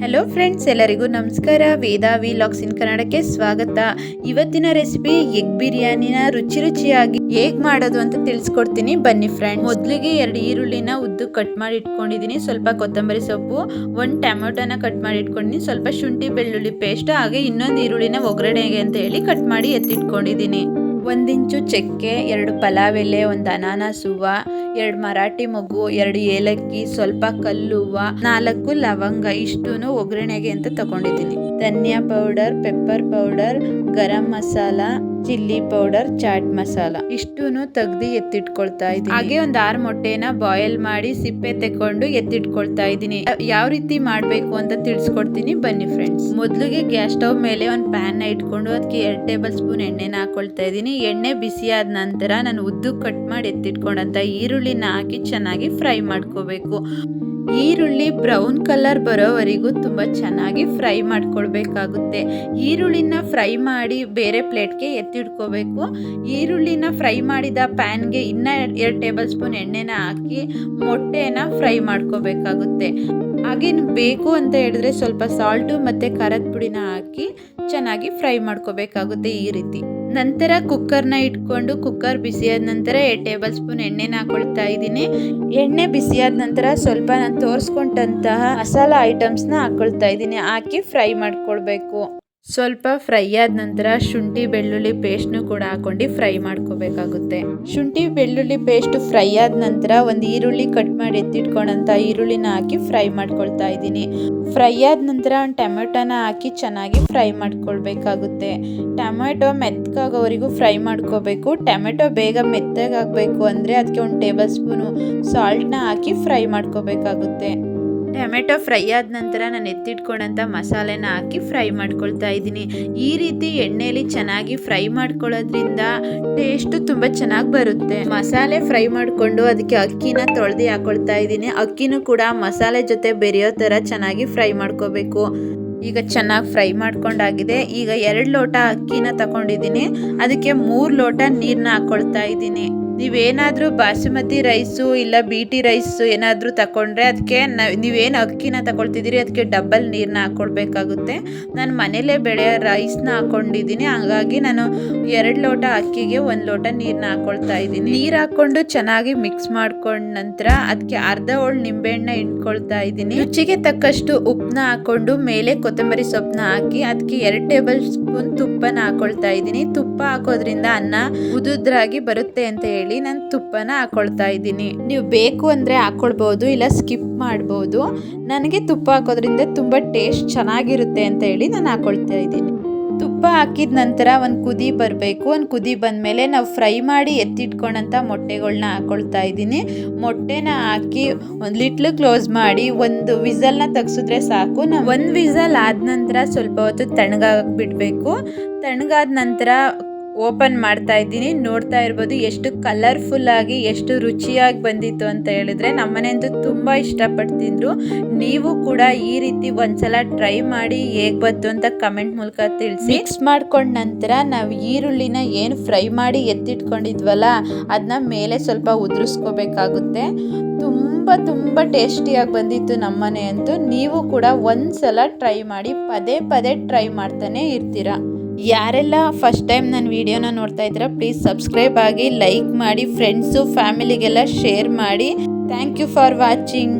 Hello friends, ಎಲ್ಲರಿಗೂ ನಮಸ್ಕಾರ. ವೇದಾ vlogs ಇನ್ ಕನ್ನಡಕ್ಕೆ ಸ್ವಾಗತ. ಇವತ್ತಿನ ರೆಸಿಪಿ ಎಗ್ ಬಿರಿಯಾನಿನ ರುಚಿಯಾಗಿ ಹೇಗ್ ಮಾಡೋದು ಅಂತ ತಿಳಿಸ್ಕೊಡ್ತೀನಿ, ಬನ್ನಿ ಫ್ರೆಂಡ್ಸ್. ಮೊದಲಿಗೆ 2 ಈರುಳ್ಳಿನ ಉದ್ದು ಕಟ್ ಮಾಡಿ ಇಟ್ಕೊಂಡಿದ್ದೀನಿ, ಸ್ವಲ್ಪ ಕೊತ್ತಂಬರಿ ಸೊಪ್ಪು, 1 ಟೊಮೆಟೊನ ಕಟ್ ಮಾಡಿ ಇಟ್ಕೊಂಡಿದ್ದೀನಿ, ಸ್ವಲ್ಪ ಶುಂಠಿ ಬೆಳ್ಳುಳ್ಳಿ ಪೇಸ್ಟ್, ಹಾಗೆ ಇನ್ನೊಂದು ಈರುಳ್ಳಿನ ಒಗ್ಗರಣೆಗೆ ಅಂತ ಹೇಳಿ ಕಟ್ ಮಾಡಿ ಎತ್ತಿಟ್ಕೊಂಡಿದ್ದೀನಿ. 1 ಇಂಚು ಚಕ್ಕೆ, 2 ಪಲಾವ್ ಎಲೆ, 1 ಅನಾನಸ್ ಹೂವು, 2 ಮರಾಠಿ ಮೊಗ್ಗು, 2 ಏಲಕ್ಕಿ, ಸ್ವಲ್ಪ ಕಲ್ಲುವ್ವ, 4 ಲವಂಗ, ಇಷ್ಟೂನು ಒಗ್ಗರಣೆಗೆ ಅಂತ ತಗೊಂಡಿದ್ದೀನಿ. ಧನಿಯಾ powder, pepper powder, garam masala, chilli powder, chaat masala ಇಷ್ಟೂನು ತೆಗ್ದು ಎತ್ತಿಟ್ಕೊಳ್ತಾ ಇದ್ದೀನಿ. ಹಾಗೆ 6 ಮೊಟ್ಟೆನ ಬಾಯ್ಲ್ ಮಾಡಿ ಸಿಪ್ಪೆ ತೆಕ್ಕೊಂಡು ಎತ್ತಿಟ್ಕೊಳ್ತಾ ಇದ್ದೀನಿ. ಯಾವ ರೀತಿ ಮಾಡಬೇಕು ಅಂತ ತಿಳಿಸ್ಕೊಡ್ತೀನಿ, ಬನ್ನಿ ಫ್ರೆಂಡ್ಸ್. ಮೊದಲಿಗೆ ಗ್ಯಾಸ್ ಸ್ಟವ್ ಮೇಲೆ ಒಂದು ಪ್ಯಾನ್ ನ ಇಟ್ಕೊಂಡು ಅದಕ್ಕೆ 2 ಟೇಬಲ್ ಸ್ಪೂನ್ ಎಣ್ಣೆನ ಹಾಕೊಳ್ತಾ ಇದ್ದೀನಿ. ಎಣ್ಣೆ ಬಿಸಿ ಆದ ನಂತರ ನಾನು ಉದ್ದು ಕಟ್ ಮಾಡಿ ಎತ್ತಿಟ್ಕೊಂಡಂತ ಈರುಳ್ಳಿನ ಹಾಕಿ ಚೆನ್ನಾಗಿ ಫ್ರೈ ಮಾಡ್ಕೋಬೇಕು. ಈರುಳ್ಳಿ ಬ್ರೌನ್ ಕಲರ್ ಬರೋವರೆಗೂ ತುಂಬಾ ಚೆನ್ನಾಗಿ ಫ್ರೈ ಮಾಡ್ಕೊಳ್ಬೇಕಾಗುತ್ತೆ. ಈರುಳ್ಳಿನ ಫ್ರೈ ಮಾಡಿ ಬೇರೆ ಪ್ಲೇಟ್ಗೆ ಎತ್ತಿಡ್ಕೋಬೇಕು. ಈರುಳ್ಳಿನ ಫ್ರೈ ಮಾಡಿದ ಪ್ಯಾನ್ಗೆ ಇನ್ನ 2 ಟೇಬಲ್ ಸ್ಪೂನ್ ಎಣ್ಣೆನ ಹಾಕಿ ಮೊಟ್ಟೆನ ಫ್ರೈ ಮಾಡ್ಕೋಬೇಕಾಗುತ್ತೆ. ಹಾಗೆ ಬೇಕು ಅಂತ ಹೇಳಿದ್ರೆ ಸ್ವಲ್ಪ ಸಾಲ್ಟು ಮತ್ತೆ ಖಾರದ ಪುಡಿನ ಹಾಕಿ ಚೆನ್ನಾಗಿ ಫ್ರೈ ಮಾಡ್ಕೋಬೇಕಾಗುತ್ತೆ ಈ ರೀತಿ. ನಂತರ ಕುಕ್ಕರ್ನ ಇಟ್ಕೊಂಡು ಕುಕ್ಕರ್ ಬಿಸಿಯಾದ ನಂತರ 2 ಟೇಬಲ್ ಸ್ಪೂನ್ ಎಣ್ಣೆನ ಹಾಕೊಳ್ತಾ ಇದ್ದೀನಿ. ಎಣ್ಣೆ ಬಿಸಿಯಾದ ನಂತರ ಸ್ವಲ್ಪ ನಾನು ತೋರಿಸ್ಕೊಂಡಂತಹ ಮಸಾಲ ಐಟಮ್ಸ್ನ ಹಾಕೊಳ್ತಾ ಇದ್ದೀನಿ. ಹಾಕಿ ಫ್ರೈ ಮಾಡ್ಕೊಳ್ಬೇಕು. ಸ್ವಲ್ಪ ಫ್ರೈ ಆದ ನಂತರ ಶುಂಠಿ ಬೆಳ್ಳುಳ್ಳಿ ಪೇಸ್ಟ್ನು ಕೂಡ ಹಾಕೊಂಡು ಫ್ರೈ ಮಾಡ್ಕೋಬೇಕಾಗುತ್ತೆ. ಶುಂಠಿ ಬೆಳ್ಳುಳ್ಳಿ ಪೇಸ್ಟ್ ಫ್ರೈ ಆದ ನಂತರ 1 ಈರುಳ್ಳಿ ಕಟ್ ಮಾಡಿ ಎತ್ತಿಟ್ಕೊಂಡಂತ ಈರುಳ್ಳಿನ ಹಾಕಿ ಫ್ರೈ ಮಾಡ್ಕೊಳ್ತಾ ಇದ್ದೀನಿ. ಫ್ರೈ ಆದ ನಂತರ 1 ಟೊಮೆಟೊನ ಹಾಕಿ ಚೆನ್ನಾಗಿ ಫ್ರೈ ಮಾಡ್ಕೊಳ್ಬೇಕಾಗುತ್ತೆ. ಟೊಮೆಟೊ ಮೆತ್ತಗಾಗೋವರೆಗೂ ಫ್ರೈ ಮಾಡ್ಕೋಬೇಕು. ಟೊಮೆಟೊ ಬೇಗ ಮೆತ್ತಗಾಗಬೇಕು ಅಂದರೆ ಅದಕ್ಕೆ 1 ಟೇಬಲ್ ಸ್ಪೂನು ಸಾಲ್ಟ್ನ ಹಾಕಿ ಫ್ರೈ ಮಾಡ್ಕೋಬೇಕಾಗುತ್ತೆ. ಟೊಮೆಟೊ ಫ್ರೈ ಆದ ನಂತರ ನಾನು ಎತ್ತಿಟ್ಕೊಂಡಂಥ ಮಸಾಲೆನ ಹಾಕಿ ಫ್ರೈ ಮಾಡ್ಕೊಳ್ತಾ ಇದ್ದೀನಿ. ಈ ರೀತಿ ಎಣ್ಣೆಯಲ್ಲಿ ಚೆನ್ನಾಗಿ ಫ್ರೈ ಮಾಡ್ಕೊಳ್ಳೋದ್ರಿಂದ ಟೇಸ್ಟ್ ತುಂಬ ಚೆನ್ನಾಗಿ ಬರುತ್ತೆ. ಮಸಾಲೆ ಫ್ರೈ ಮಾಡಿಕೊಂಡು ಅದಕ್ಕೆ ಅಕ್ಕಿನ ತೊಳೆದು ಹಾಕೊಳ್ತಾ ಇದ್ದೀನಿ. ಅಕ್ಕಿನೂ ಕೂಡ ಮಸಾಲೆ ಜೊತೆ ಬೆರೆಯೋ ಥರ ಚೆನ್ನಾಗಿ ಫ್ರೈ ಮಾಡ್ಕೋಬೇಕು. ಈಗ ಚೆನ್ನಾಗಿ ಫ್ರೈ ಮಾಡ್ಕೊಂಡಾಗಿದೆ. ಈಗ 2 ಲೋಟ ಅಕ್ಕಿನ ತಗೊಂಡಿದ್ದೀನಿ, ಅದಕ್ಕೆ 3 ಲೋಟ ನೀರನ್ನ ಹಾಕೊಳ್ತಾ ಇದ್ದೀನಿ. ನೀವೇನಾದರೂ ಬಾಸುಮತಿ ರೈಸು ಇಲ್ಲ BT ರೈಸು ಏನಾದರೂ ತಗೊಂಡ್ರೆ ಅದಕ್ಕೆ ನೀವೇನು ಅಕ್ಕಿನ ತಗೊಳ್ತಿದ್ದೀರಿ ಅದಕ್ಕೆ ಡಬಲ್ ನೀರನ್ನ ಹಾಕ್ಕೊಳ್ಬೇಕಾಗುತ್ತೆ. ನಾನು ಮನೇಲೇ ಬೆಳೆಯೋ ರೈಸ್ನ ಹಾಕ್ಕೊಂಡಿದ್ದೀನಿ, ಹಾಗಾಗಿ ನಾನು 2 ಲೋಟ ಅಕ್ಕಿಗೆ 1 ಲೋಟ ನೀರನ್ನ ಹಾಕ್ಕೊಳ್ತಾ ಇದ್ದೀನಿ. ನೀರು ಹಾಕ್ಕೊಂಡು ಚೆನ್ನಾಗಿ ಮಿಕ್ಸ್ ಮಾಡ್ಕೊಂಡ ನಂತರ ಅದಕ್ಕೆ ಅರ್ಧ ಹೋಳು ನಿಂಬೆಹಣ್ಣು ಹಿಂಡ್ಕೊಳ್ತಾ ಇದ್ದೀನಿ. ರುಚಿಗೆ ತಕ್ಕಷ್ಟು ಉಪ್ಪನ್ನ ಹಾಕ್ಕೊಂಡು ಮೇಲೆ ಕೊತ್ತಂಬರಿ ಸೊಪ್ಪನ್ನ ಹಾಕಿ ಅದಕ್ಕೆ 2 ಟೇಬಲ್ ಸ್ಪೂನ್ ತುಪ್ಪನ ಹಾಕ್ಕೊಳ್ತಾ ಇದ್ದೀನಿ. ತುಪ್ಪ ಹಾಕೋದ್ರಿಂದ ಅನ್ನ ಉದುದ್ರಾಗಿ ಬರುತ್ತೆ ಅಂತ ಹೇಳಿ ನಾನು ತುಪ್ಪನ ಹಾಕೊಳ್ತಾ ಇದ್ದೀನಿ. ನೀವು ಬೇಕು ಅಂದರೆ ಹಾಕ್ಕೊಳ್ಬೋದು, ಇಲ್ಲ ಸ್ಕಿಪ್ ಮಾಡ್ಬೋದು. ನನಗೆ ತುಪ್ಪ ಹಾಕೋದ್ರಿಂದ ತುಂಬ ಟೇಸ್ಟ್ ಚೆನ್ನಾಗಿರುತ್ತೆ ಅಂತ ಹೇಳಿ ನಾನು ಹಾಕೊಳ್ತಾ ಇದ್ದೀನಿ. ತುಪ್ಪ ಹಾಕಿದ ನಂತರ ಒಂದು ಕುದಿ ಬರಬೇಕು. ಒಂದು ಕುದಿ ಬಂದಮೇಲೆ ನಾವು ಫ್ರೈ ಮಾಡಿ ಎತ್ತಿಟ್ಕೊಂಡಂಥ ಮೊಟ್ಟೆಗಳನ್ನ ಹಾಕೊಳ್ತಾ ಇದ್ದೀನಿ. ಮೊಟ್ಟೆನ ಹಾಕಿ ಒಂದು ಲಿಟ್ಲು ಕ್ಲೋಸ್ ಮಾಡಿ 1 ವಿಸಲ್ನ ತೆಗ್ಸಿದ್ರೆ ಸಾಕು. ನಾವು 1 ವಿಸಲ್ ಆದ ನಂತರ ಸ್ವಲ್ಪ ಹೊತ್ತು ತಣ್ಣಗಾಗಕ್ಕೆ ಬಿಡಬೇಕು. ತಣ್ಣಗಾದ ನಂತರ ಓಪನ್ ಮಾಡ್ತಾ ಇದ್ದೀನಿ. ನೋಡ್ತಾ ಇರ್ಬೋದು ಎಷ್ಟು ಕಲರ್ಫುಲ್ ಆಗಿ ಎಷ್ಟು ರುಚಿಯಾಗಿ ಬಂದಿತ್ತು ಅಂತ ಹೇಳಿದ್ರೆ ನಮ್ಮನೆಯಂತೂ ತುಂಬ ಇಷ್ಟಪಟ್ಟು ತಿಂದರು. ನೀವು ಕೂಡ ಈ ರೀತಿ ಒಂದ್ಸಲ ಟ್ರೈ ಮಾಡಿ ಹೇಗೆ ಬಂತು ಅಂತ ಕಮೆಂಟ್ ಮೂಲಕ ತಿಳಿಸಿ. ಮಿಕ್ಸ್ ಮಾಡ್ಕೊಂಡ ನಂತರ ನಾವು ಈರುಳ್ಳಿನ ಏನು ಫ್ರೈ ಮಾಡಿ ಎತ್ತಿಟ್ಕೊಂಡಿದ್ವಲ್ಲ ಅದನ್ನ ಮೇಲೆ ಸ್ವಲ್ಪ ಉದುರಿಸ್ಕೋಬೇಕಾಗುತ್ತೆ. ತುಂಬ ಟೇಸ್ಟಿಯಾಗಿ ಬಂದಿತ್ತು ನಮ್ಮನೆಯಂತೂ. ನೀವು ಕೂಡ ಒಂದ್ಸಲ ಟ್ರೈ ಮಾಡಿ, ಪದೇ ಟ್ರೈ ಮಾಡ್ತಾನೆ ಇರ್ತೀರಾ. ಯಾರೆಲ್ಲ ಫಸ್ಟ್ ಟೈಮ್ ನನ್ನ ವಿಡಿಯೋನ ನೋಡ್ತಾ ಇದ್ದೀರಾ ಪ್ಲೀಸ್ ಸಬ್ಸ್ಕ್ರೈಬ್ ಆಗಿ, ಲೈಕ್ ಮಾಡಿ, ಫ್ರೆಂಡ್ಸು ಫ್ಯಾಮಿಲಿಗೆಲ್ಲ ಶೇರ್ ಮಾಡಿ. Thank you for watching.